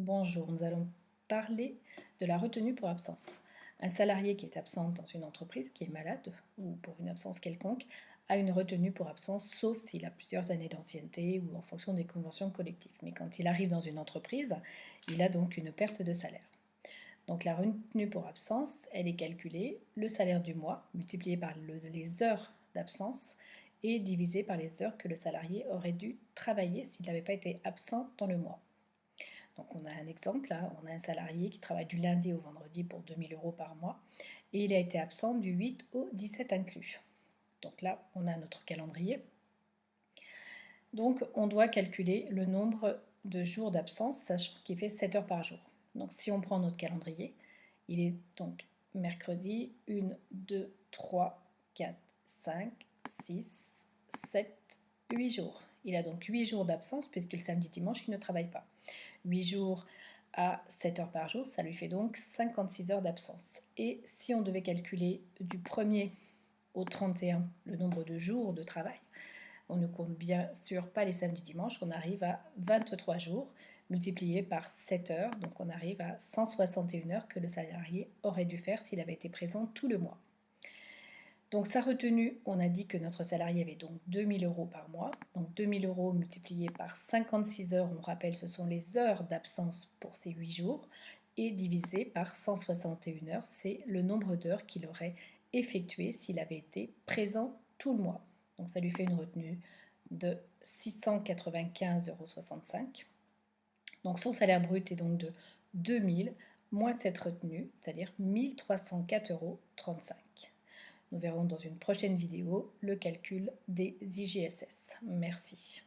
Bonjour, nous allons parler de la retenue pour absence. Un salarié qui est absent dans une entreprise, qui est malade ou pour une absence quelconque, a une retenue pour absence, sauf s'il a plusieurs années d'ancienneté ou en fonction des conventions collectives. Mais quand il arrive dans une entreprise, il a donc une perte de salaire. Donc la retenue pour absence, elle est calculée, le salaire du mois multiplié par les heures d'absence et divisé par les heures que le salarié aurait dû travailler s'il n'avait pas été absent dans le mois. Donc on a un exemple, là, on a un salarié qui travaille du lundi au vendredi pour 2000 euros par mois et il a été absent du 8 au 17 inclus. Donc là, on a notre calendrier. Donc on doit calculer le nombre de jours d'absence, sachant qu'il fait 7 heures par jour. Donc si on prend notre calendrier, il est donc mercredi 1, 2, 3, 4, 5, 6, 7, 8 jours. Il a donc 8 jours d'absence puisque le samedi dimanche, il ne travaille pas. 8 jours à 7 heures par jour, ça lui fait donc 56 heures d'absence. Et si on devait calculer du 1er au 31 le nombre de jours de travail, on ne compte bien sûr pas les samedis dimanches, on arrive à 23 jours multiplié par 7 heures, donc on arrive à 161 heures que le salarié aurait dû faire s'il avait été présent tout le mois. Donc sa retenue, on a dit que notre salarié avait donc 2000 euros par mois. Donc 2000 euros multiplié par 56 heures, on rappelle, ce sont les heures d'absence pour ces 8 jours, et divisé par 161 heures, c'est le nombre d'heures qu'il aurait effectué s'il avait été présent tout le mois. Donc ça lui fait une retenue de 695,65 euros. Donc son salaire brut est donc de 2000 moins cette retenue, c'est-à-dire 1304,35 euros. Nous verrons dans une prochaine vidéo le calcul des IGSS. Merci.